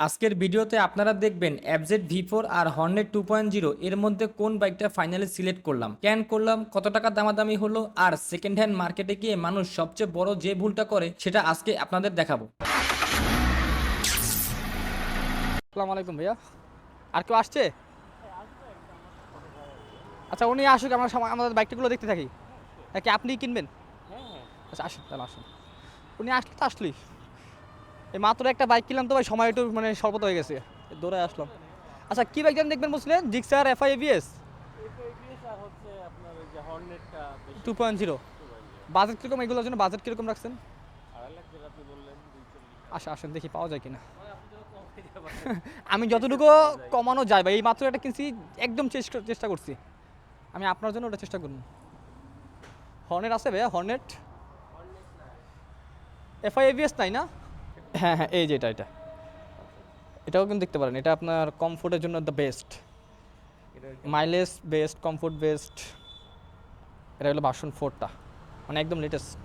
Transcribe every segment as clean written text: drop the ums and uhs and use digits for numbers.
আজকের ভিডিওতে আপনারা দেখবেন এফজেড ভি4 আর হর্নেট 2.0 এর মধ্যে কোন বাইকটা ফাইনালি সিলেক্ট করলাম, কেন করলাম, কত টাকা দামাদামি হলো, আর সেকেন্ড হ্যান্ড মার্কেটে গিয়ে মানুষ সবচেয়ে বড় যে ভুলটা করে সেটা আজকে আপনাদের দেখাবো। আসসালামু আলাইকুম ভাইয়া। আর কেউ আসছে? আচ্ছা, উনি আসুক, আমরা আমাদের বাইকটাগুলো দেখতে থাকি। কি আপনি কিনবেন? আচ্ছা, আসুন তাহলে আসুন। উনি আসলে তো আসলেই। এই মাত্র একটা বাইক কিনলাম তো ভাই, সময় একটু মানে স্বল্পতা হয়ে গেছে, দৌড়ে আসলাম। আচ্ছা, কি বাইক দেখবেন বলছিলেন? জিক্সার এফআই এবিএস এবিএস আর হচ্ছে আপনার ওই যে হর্নেটটা বেশি 2.0। বাজেট কীরকম? এগুলোর জন্য বাজেট কীরকম রাখছেন? 2.5 লাখ যেটা আপনি বললেন 240। আসা আসেন দেখি পাওয়া যায় কিনা। আপনি তো কম হয়ে যাবেন। আমি যতটুকু কমানো যায় ভাই, এই মাত্র একটা কিনছি, একদম চেষ্টা করছি। আমি আপনার জন্য ওটা চেষ্টা করুন। হর্নেট আছে ভাইয়া? হর্নেট এফআই এবিএস নাই না? হ্যাঁ হ্যাঁ, এই যে এটা এটাও কিন্তু দেখতে পারেন। এটা আপনার কমফোর্টের জন্য the best, mileage best, comfort best. এটা হলো ভার্সন 4টা, মানে একদম লেটেস্ট।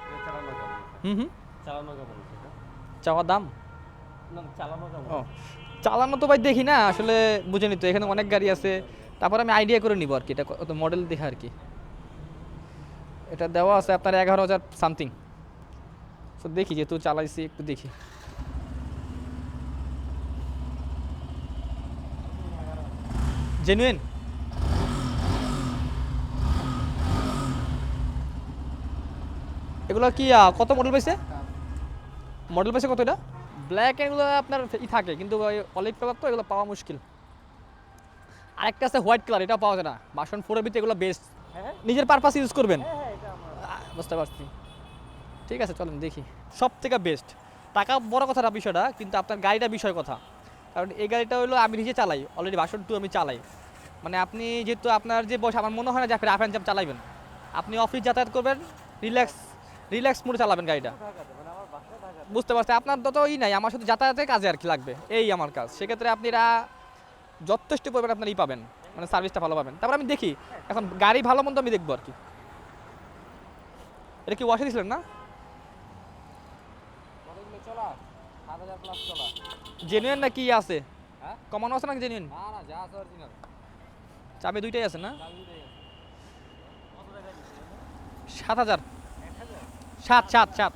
এটা চালানো কেমন? হুম। চালানো কেমন সেটা? চাওয়া দাম? না চালানো কেমন? ও, চালানো তো ভাই দেখি না আসলে, বুঝে তো এখানে অনেক গাড়ি আছে, তারপর আমি আইডিয়া করে নিব আর কি, এটা কত মডেল দেখে আর কি। এটা দেওয়া আছে আপনার 11,000 সামথিং। তো দেখি, যেহেতু চালাইছি একটু দেখি। জেনুইন? এগুলো কি কত মডেল পাইছে? মডেল পাইছে কত এটা? ব্ল্যাক এগুলো আপনার থাকে, কিন্তু অলিভ কালার তো এগুলো পাওয়া মুশকিল। আরেকটা আছে হোয়াইট কালার, এটা পাওয়া যায় না। ভার্সন 4 এর ভিতরে এগুলো বেস্ট, হ্যাঁ নিজের পারপাস ইউজ করবেন। হ্যাঁ এটা আমার বুঝতে পারছি। ঠিক আছে, চলেন দেখি। সব থেকে বেস্ট টাকা বড় কথা না বিষয়টা, কিন্তু আপনার গাড়িটা বিষয় কথা। কারণ এই গাড়িটা হলো আমি নিজে চালাই, অলরেডি ভার্সন 2 আমি চালাই। মানে আপনি যেহেতু আপনার যে বয়স, আমার মনে হয় না যে আপনি রাফ অ্যান্ড জাম্প চালাবেন। আপনি অফিস যাতায়াত করবেন, রিল্যাক্স মোডে চালাবেন গাড়িটা। ঢাকাতে মানে আমার বাসা ঢাকাতে। বুঝতে পারছি, আপনার তত নাই, আমার সাথে যাতায়াতের কাজে আর কি লাগবে, এই আমার কাজ। সেক্ষেত্রে আপনারা যথেষ্ট পরিমাণে আপনার পাবেন, মানে সার্ভিসটা ভালো পাবেন। তারপর আমি দেখি, এখন গাড়ি ভালো মন্দ আমি দেখবো আর কি। এটা কি ওয়াশে দিয়েছিলেন না? কতগুলো চলা? 7,000 প্লাস চলা। জেনুইন না কি আছে? হ্যাঁ? কমানো আছে নাকি জেনুইন? না না যা আছে অরিজিনাল। চাবি দুইটাই আছে না? চাবি দিয়ে গেছে। কত টাকা দিচ্ছে? 7,000। 1,000? 7।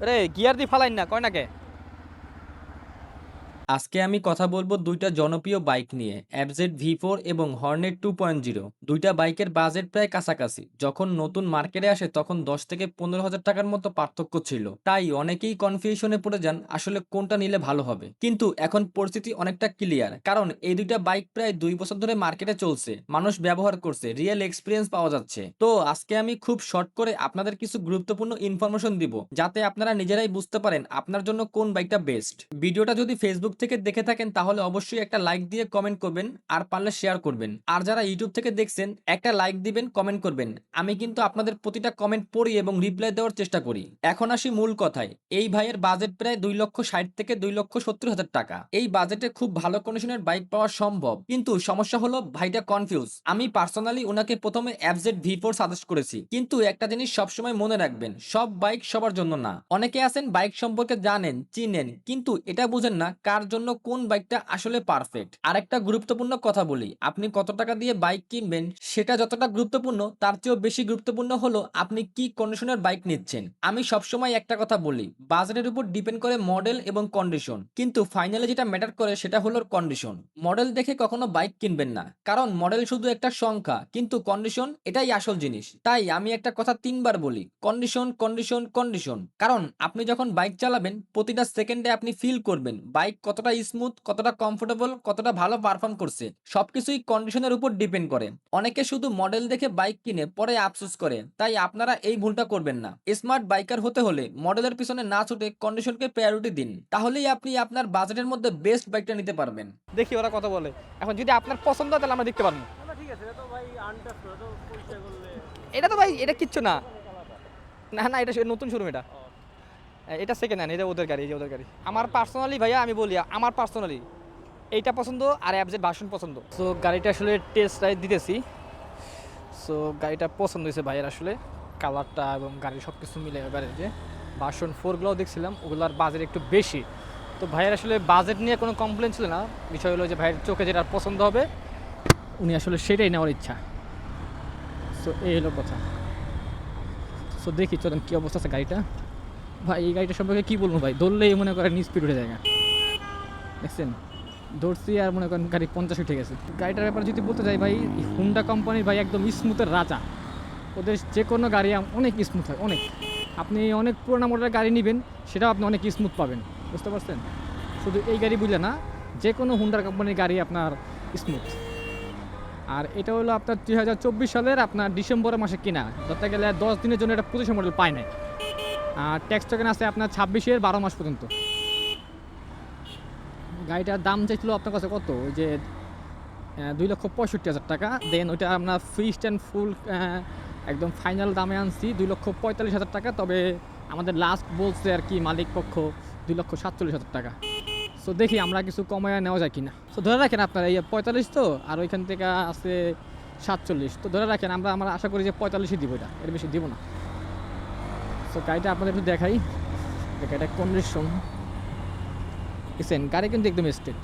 রে গিয়ার দিয়ে ফালাইন না, কয় নাকে? আজকে আমি কথা বলবো দুইটা জনপ্রিয় বাইক নিয়ে, এফজেড ভি4 এবং হর্নেট 2.0। দুইটা বাইকের বাজেট প্রায় কাছাকাছি। যখন নতুন মার্কেটে আসে তখন 10 থেকে 15,000 টাকার মতো পার্থক্য ছিল, তাই অনেকেই কনফিউশনে পড়ে যান আসলে কোনটা নিলে ভালো হবে। কিন্তু এখন পরিস্থিতি অনেকটা ক্লিয়ার, কারণ এই দুইটা বাইক প্রায় 2 বছর ধরে মার্কেটে চলছে, মানুষ ব্যবহার করছে, রিয়েল এক্সপিরিয়েন্স পাওয়া যাচ্ছে। তো আজকে আমি খুব শর্ট করে আপনাদের কিছু গুরুত্বপূর্ণ ইনফরমেশন দিব, যাতে আপনারা নিজেরাই বুঝতে পারেন আপনার জন্য কোন বাইকটা বেস্ট। ভিডিওটা যদি ফেসবুক থেকে দেখে থাকেন তাহলে অবশ্যই একটা লাইক দিয়ে কমেন্ট করবেন, আর পারলে শেয়ার করবেন। আর যারা ইউটিউব থেকে দেখছেন একটা লাইক দিবেন, কমেন্ট করবেন। আমি কিন্তু আপনাদের প্রতিটা কমেন্ট পড়ি এবং রিপ্লাই দেওয়ার চেষ্টা করি। এখন আসি মূল কথায়। এই ভাইয়ের বাজেট প্রায় 2,60,000 থেকে 2,70,000 টাকা। এই বাজেটে খুব ভালো কন্ডিশনের বাইক পাওয়া সম্ভব, কিন্তু সমস্যা হলো ভাইটা কনফিউজ। আমি পার্সোনালি ওনাকে প্রথমে এফজেড ভি4 সাজেস্ট করেছি, কিন্তু একটা জিনিস সবসময় মনে রাখবেন, সব বাইক সবার জন্য না। অনেকে আছেন বাইক সম্পর্কে জানেন, চিনেন, কিন্তু এটা বুঝেন না কার জন্য কোন বাইকটা আসলে পারফেক্ট। আরেকটা গুরুত্বপূর্ণ কথা বলি, আপনি কত টাকা দিয়ে বাইক কিনবেন সেটা যতটা গুরুত্বপূর্ণ, তার চেয়েও বেশি গুরুত্বপূর্ণ হলো আপনি কি কন্ডিশনের বাইক নিচ্ছেন। আমি সবসময় একটা কথা বলি, বাজেটের উপর ডিপেন্ড করে মডেল এবং কন্ডিশন, কিন্তু ফাইনালি যেটা ম্যাটার করে সেটা হলো কন্ডিশন। মডেল দেখে কখনো বাইক কিনবেন না, কারণ মডেল শুধু একটা সংখ্যা, কিন্তু কন্ডিশন এটাই আসল জিনিস। তাই আমি একটা কথা 3বার বলি, কন্ডিশন কন্ডিশন কন্ডিশন। কারণ আপনি যখন বাইক চালাবেন প্রতিটা সেকেন্ডে আপনি ফিল করবেন বাইক কতটা স্মুথ, কতটা কমফোর্টেবল, কতটা ভালো পারফর্ম করছে। সবকিছুই কন্ডিশনের উপর ডিপেন্ড করে। অনেকে শুধু মডেল দেখে বাইক কিনে পরে আফসোস করে, তাই আপনারা এই ভুলটা করবেন না। স্মার্ট বাইকার হতে হলে মডেলের পিছনে না ছুটে কন্ডিশনকে প্রায়োরিটি দিন, তাহলেই আপনি আপনার বাজেটের মধ্যে বেস্ট বাইকটা নিতে পারবেন। দেখি ওরা কথা বলে। এখন যদি আপনার পছন্দ হয় তাহলে আমরা দেখতে পারবো। না না ঠিক আছে, এটা তো ভাই আনটাচ করে তো পরিচয় করলে এটা তো ভাই, এটা কিচ্ছু না। অনেক আলাদা। না না, এটা নতুন শোরুম এটা। ও, এটা সেকেন্ড হ্যান্ড, এটা ওদের গাড়ি, এই যে ওদের গাড়ি। আমার পার্সোনালি ভাইয়া আমি বলি, আমার পার্সোনালি এইটা পছন্দ আর অ্যাবজেট ভার্সন পছন্দ। সো গাড়িটা আসলে টেস্ট রাইড দিতেছি। সো গাড়িটা পছন্দ হয়েছে ভাইয়ের আসলে কালারটা এবং গাড়ির সব কিছু মিলে। এবারে যে ভার্সন 4গুলোও দেখছিলাম ওগুলোর বাজেট একটু বেশি। তো ভাইয়ের আসলে বাজেট নিয়ে কোনো কমপ্লেন ছিল না, বিষয় হলো যে ভাইয়ের চোখে যেটা পছন্দ হবে উনি আসলে সেটাই নেওয়ার ইচ্ছা। সো এই হলো কথা। সো দেখি চলেন কী অবস্থা আছে গাড়িটা। ভাই এই গাড়িটা সম্পর্কে কী বলবো ভাই, ধরলেই মনে করেন স্পিড উঠে যায়, দেখছেন ধরছি আর মনে করেন গাড়ি 50 উঠে গেছে। গাড়িটার ব্যাপারে যদি বলতে যাই ভাই, হুন্ডা কোম্পানির ভাই একদম স্মুথের রাজা। ওদের যে কোনো গাড়ি অনেক স্মুথ হয়, অনেক। আপনি অনেক পুরোনো মডেলের গাড়ি নেবেন সেটাও আপনি অনেক স্মুথ পাবেন, বুঝতে পারছেন। শুধু এই গাড়ি বুঝলে না, যে কোনো হুন্ডা কোম্পানির গাড়ি আপনার স্মুথ। আর এটা হলো আপনার 2024 সালের আপনার ডিসেম্বর মাসে কিনা, ধরতে গেলে 10 দিনের জন্য এটা 25 মডেল পায় নাই। আর ট্যাক্স টোকেন আছে আপনার 26-এর 12 মাস পর্যন্ত। গাড়িটার দাম চাইছিল আপনার কাছে কত, ওই যে 2,65,000 টাকা। দেন ওইটা আপনার ফিক্সড অ্যান্ড ফুল একদম ফাইনাল দামে আনছি 2,45,000 টাকা। তবে আমাদের লাস্ট বলছে আর কি মালিক পক্ষ 2,47,000 টাকা। সো দেখি আমরা কিছু কমায় নেওয়া যায় কিনা। সো ধরে রাখেন আপনার এই 45 তো, আর ওইখান থেকে আছে 47, তো ধরে রাখেন আমরা আশা করি যে 45-ই দিব, এটা এর বেশি দিব না। সো গাড়িটা আপনাদের একটু দেখাই, গাড়িটা কন্ডিশন দেখছেন, গাড়ি কিন্তু একদম স্ট্রেট,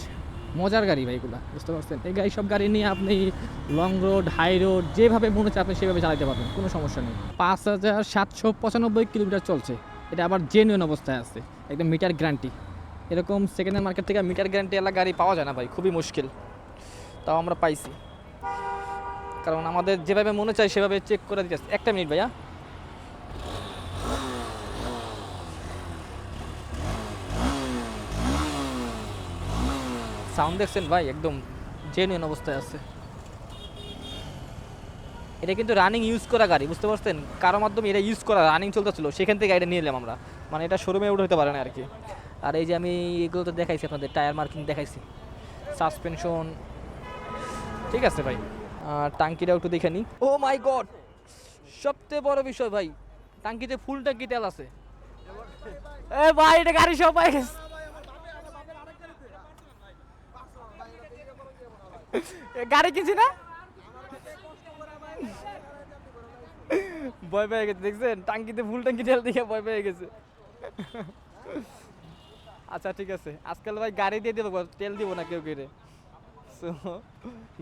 মজার গাড়ি ভাই এগুলো, বুঝতে পারছেন। এই গাড়ি সব গাড়ি নিয়ে আপনি লং রোড, হাই রোড যেভাবে মনে হচ্ছে আপনি সেভাবে চালাতে পারবেন, কোনো সমস্যা নেই। 5,795 কিলোমিটার চলছে, এটা আবার জেনুইন অবস্থায় আছে, একদম মিটার গ্যারান্টি। এরকম সেকেন্ড হ্যান্ড মার্কেট থেকে মিটার গ্যারান্টি এলা গাড়ি পাওয়া যায় না ভাই, খুবই মুশকিল। তাও আমরা পাইছি, কারণ আমাদের যেভাবে মনে চাই সেভাবে চেক করে দিতে। একটা মিনিট ভাইয়া। সাউন্ড দেখছেন ভাই, একদম জেনুইন অবস্থায় আছে। এটা কিন্তু রানিং ইউজ করা গাড়ি, বুঝতে পারছেন। কারো মাধ্যমে এটা ইউজ করা রানিং চলতেছিল, সেখান থেকে গাড়িটা নিয়ে এলাম আমরা, মানে এটা শোরুমে উঠে হতে পারে না আর কি। আর এই যে আমি এগুলো তো দেখাইছি আপনাদের, টায়ার মার্কিং দেখাইছি, সাসপেনশন ঠিক আছে ভাই। টাঙ্কিটাও একটু দেখে নিই। ও মাই গড, সবচেয়ে বড় বিষয় ভাই, টাঙ্কিতে ফুল টাঙ্কি তেল আছে। এ ভাই এটা গাড়ি সব পাই গেছে। গাড়ি কিনছি না, ভয় পেয়ে গেছে, দেখছেন টাঙ্কিতে ফুল টাঙ্কি তেল দেখে ভয় পেয়ে গেছে। আচ্ছা ঠিক আছে, আজকাল ভাই গাড়ি দিয়ে দেবো, তেল দিব না কেউ কেড়ে। সো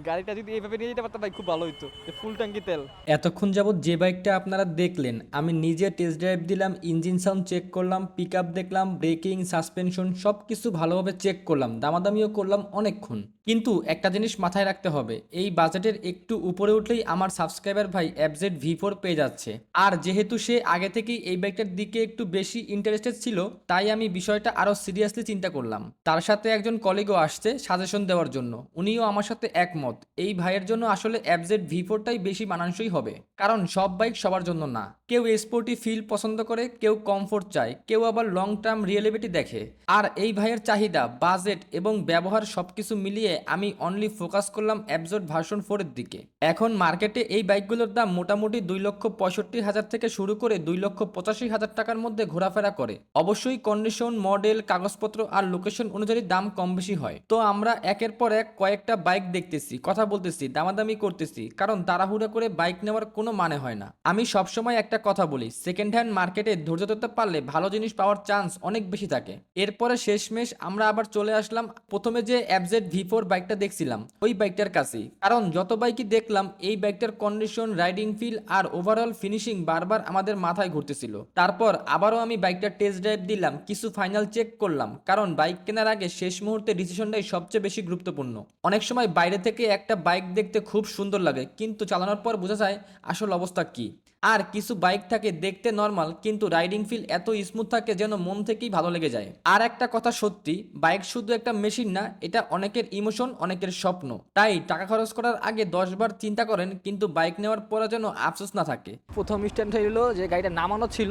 গাড়িটা যদি এইভাবে নিয়ে যেতে পারতাম ভাই খুব ভালো হইতো, ফুল ট্যাঙ্কি তেল। এতক্ষণ যাবত যে বাইকটা আপনারা দেখলেন, আমি নিজে টেস্ট ড্রাইভ দিলাম, ইঞ্জিন সাউন্ড চেক করলাম, পিক আপ দেখলাম, ব্রেকিং, সাসপেনশন সব কিছু ভালোভাবে চেক করলাম, দামাদামিও করলাম অনেকক্ষণ। কিন্তু একটা জিনিস মাথায় রাখতে হবে, এই বাজেটের একটু উপরে উঠলেই আমার সাবস্ক্রাইবার ভাই FZ V4 পেয়ে যাচ্ছে। আর যেহেতু সে আগে থেকেই এই বাইকটার দিকে একটু বেশি ইন্টারেস্টেড ছিল, তাই আমি বিষয়টা আরও সিরিয়াসলি চিন্তা করলাম। তার সাথে একজন কলিগও আসছে সাজেশন দেওয়ার জন্য, উনিও আমার সাথে একমত। এই ভাইয়ের জন্য আসলে FZ V4টাই বেশি মানানসই হবে, কারণ সব বাইক সবার জন্য না। কেউ স্পোর্টি ফিল পছন্দ করে, কেউ কমফোর্ট চায়, কেউ আবার লং টার্ম রিয়েলিবিলিটি দেখে। আর এই ভাইয়ের চাহিদা, বাজেট এবং ব্যবহার সবকিছু মিলিয়ে আমি অনলি ফোকাস করলাম FZ ভার্সন 4 এর দিকে। এখন মার্কেটে এই বাইকগুলোর দাম মোটামুটি 2,65,000 থেকে শুরু করে 2,85,000 টাকার মধ্যে ঘোরাফেরা করে। অবশ্যই কন্ডিশন, মডেল, কাগজপত্র আর লোকেশন অনুযায়ী দাম কম বেশি হয়। তো আমরা একের পর এক কয়েকটা বাইক দেখতেছি, কথা বলতেছি, দামাদামি করতেছি, কারণ তাড়াহুড়া করে বাইক নেওয়ার কোনো মানে হয় না। আমি সবসময় একটা কথা বলি, সেকেন্ড হ্যান্ড মার্কেটে ধৈর্য ধরতে পারলে ভালো জিনিস পাওয়ার চান্স অনেক বেশি থাকে। এরপরে শেষমেশ আমরা আবার চলে আসলাম প্রথমে যে FZ V4 বাইকটা দেখছিলাম ওই বাইকটার কাছেই, কারণ যত বাইকই দেখলাম এই বাইকটার কন্ডিশন, রাইডিং ফিল আর ওভারঅল ফিনিশিং বারবার আমাদের মাথায় ঘুরতেছিল। তারপর আবারও আমি বাইকটা টেস্ট ড্রাইভ দিলাম, কিছু ফাইনাল চেক করলাম, কারণ বাইক কেনার আগে শেষ মুহূর্তে ডিসিশনটাই সবচেয়ে বেশি গুরুত্বপূর্ণ। অনেক সময় বাইরে থেকে একটা বাইক দেখতে খুব সুন্দর লাগে, কিন্তু চালানোর পর বোঝা যায় আসল অবস্থা কি। আর কিছু বাইক থাকে দেখতে নর্মাল, কিন্তু রাইডিং ফিল এত স্মুথ থাকে যেন মন থেকেই ভালো লেগে যায়। আর একটা কথা সত্যি, বাইক শুধু একটা মেশিন না, এটা অনেকের ইমোশন, অনেকের স্বপ্ন। তাই টাকা খরচ করার আগে 10 বার চিন্তা করেন, কিন্তু বাইক নেওয়ার পরে যেন আফসোস না থাকে। প্রথম স্ট্যান্ড হলো যে গাড়িটা নামানো ছিল,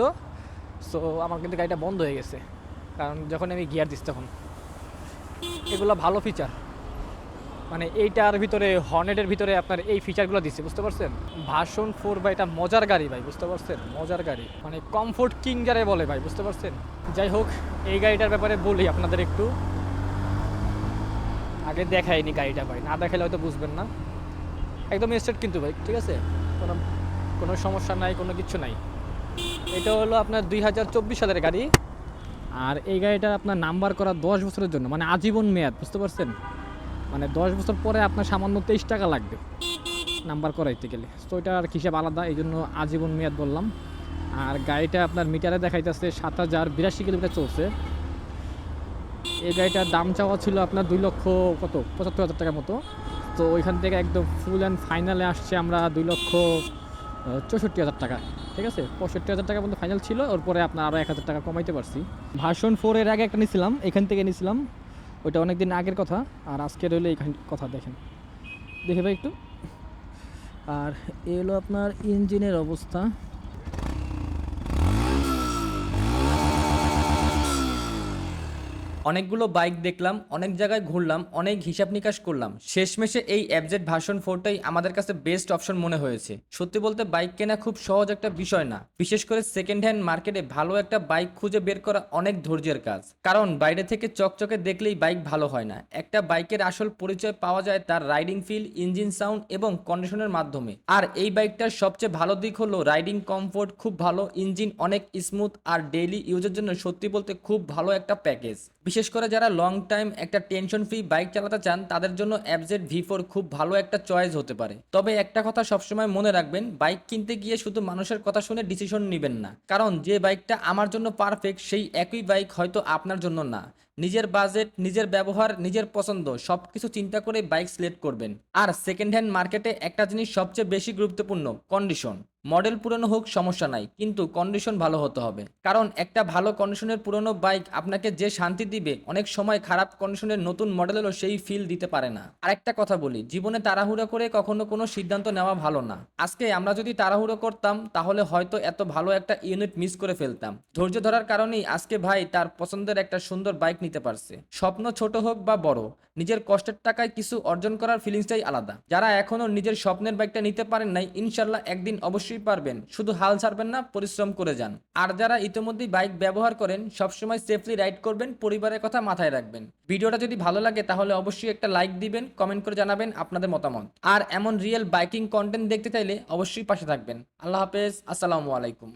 সো আমার কিন্তু গাড়িটা বন্ধ হয়ে গেছে, কারণ যখন আমি গিয়ার দিচ্ছি তখন। এগুলো ভালো ফিচার, মানে এইটার ভিতরে, হর্নেটের ভিতরে আপনার এই ফিচারগুলো দিচ্ছে, বুঝতে পারছেন। ভার্সন 4 ভাই এটা মজার গাড়ি ভাই, বুঝতে পারছেন, মজার গাড়ি, মানে কমফোর্ট কিং যারে বলে ভাই, বুঝতে পারছেন। যাই হোক, এই গাড়িটার ব্যাপারে বলি আপনাদের একটু। আগে দেখাইনি গাড়িটা ভাই, না দেখালে হয়তো বুঝবেন না। একদম স্ট্রেট কিন্তু ভাই, ঠিক আছে, কোনো কোনো সমস্যা নাই, কোনো কিছু নাই। এটা হলো আপনার 2024 সালের গাড়ি। আর এই গাড়িটা আপনার নাম্বার করা 10 বছরের জন্য, মানে আজীবন মেয়াদ, বুঝতে পারছেন? মানে 10 বছর পরে আপনার সামান্য 23 টাকা লাগবে নাম্বার করাইতে গেলে। তো এটা আর হিসাব আলাদা, এই জন্য আজীবন মেয়াদ বললাম। আর গাড়িটা আপনার মিটারে দেখাইতেছে 7082 কিলোমিটার চলছে। এই গাড়িটার দাম চাওয়া ছিল আপনার 2,75,000 টাকার মতো। তো ওইখান থেকে একদম ফুল অ্যান্ড ফাইনালে আসছে আমরা 2,64,000 টাকা। ঠিক আছে, 65,000 টাকা পর্যন্ত ফাইনাল ছিল, ওর পরে আপনার আরও 1,000 টাকা কমাইতে পারছি। ভার্সন 4 এর আগে একটা নিয়েছিলাম, এখান থেকে নিয়েছিলাম, ওইটা অনেক দিন আগের কথা। আর আজকের হলো এইখান কথা দেখেন, দেখে ভাই একটু। আর এ হলো আপনার ইঞ্জিনের অবস্থা। অনেকগুলো বাইক দেখলাম, অনেক জায়গায় ঘুরলাম, অনেক হিসাব নিকাশ করলাম, শেষমেশে এই এফজেড ভার্সন 4টাই আমাদের কাছে বেস্ট অপশন মনে হয়েছে। সত্যি বলতে বাইক কেনা খুব সহজ একটা বিষয় না, বিশেষ করে সেকেন্ড হ্যান্ড মার্কেটে ভালো একটা বাইক খুঁজে বের করা অনেক ধৈর্যের কাজ। কারণ বাইরে থেকে চকচকে দেখলেই বাইক ভালো হয় না, একটা বাইকের আসল পরিচয় পাওয়া যায় তার রাইডিং ফিল, ইঞ্জিন সাউন্ড এবং কন্ডিশনের মাধ্যমে। আর এই বাইকটার সবচেয়ে ভালো দিক হলো রাইডিং কমফোর্ট খুব ভালো, ইঞ্জিন অনেক স্মুথ, আর ডেইলি ইউজের জন্য সত্যি বলতে খুব ভালো একটা প্যাকেজ। বিশেষ করে যারা লং টাইম একটা টেনশন ফ্রি বাইক চালাতে চান তাদের জন্য এফজেড ভি4 খুব ভালো একটা চয়েস হতে পারে। তবে একটা কথা সবসময় মনে রাখবেন, বাইক কিনতে গিয়ে শুধু মানুষের কথা শুনে ডিসিশন নেবেন না, কারণ যে বাইকটা আমার জন্য পারফেক্ট সেই একই বাইক হয়তো আপনার জন্য না। নিজের বাজেট, নিজের ব্যবহার, নিজের পছন্দ সবকিছু চিন্তা করে বাইক সিলেক্ট করবেন। আর সেকেন্ড হ্যান্ড মার্কেটে একটা জিনিস সবচেয়ে বেশি গুরুত্বপূর্ণ, কন্ডিশন। মডেল পুরনো হোক সমস্যা নাই, কিন্তু কন্ডিশন ভালো হতে হবে, কারণ একটা ভালো কন্ডিশনের পুরনো বাইক আপনাকে যে শান্তি দিবে অনেক সময় খারাপ কন্ডিশনের নতুন মডেলেরও সেই ফিল দিতে পারে না। আরেকটা কথা বলি, জীবনে তাড়াহুড়ো করে কখনো কোনো সিদ্ধান্ত নেওয়া ভালো না। আজকে আমরা যদি তাড়াহুড়ো করতাম তাহলে হয়তো এত ভালো একটা ইউনিট মিস করে ফেলতাম। ধৈর্য ধরার কারণেই আজকে ভাই তার পছন্দের একটা সুন্দর বাইক নিতে পারছে। স্বপ্ন ছোট হোক বা বড়, নিজের কষ্টের টাকায় কিছু অর্জন করার ফিলিংসটাই আলাদা। যারা এখনো নিজের স্বপ্নের বাইকটা নিতে পারেন নাই, ইনশাল্লাহ একদিন অবশ্যই পারবেন, শুধু হাল ছাড়বেন না, পরিশ্রম করে যান। আর যারা ইতিমধ্যেই বাইক ব্যবহার করেন সবসময় সেফলি রাইড করবেন, পরিবারের কথা মাথায় রাখবেন। ভিডিওটা যদি ভালো লাগে তাহলে অবশ্যই একটা লাইক দিবেন, কমেন্ট করে জানাবেন আপনাদের মতামত। আর এমন রিয়েল বাইকিং কন্টেন্ট দেখতে চাইলে অবশ্যই পাশে থাকবেন। আল্লাহ হাফেজ, আসসালামু আলাইকুম।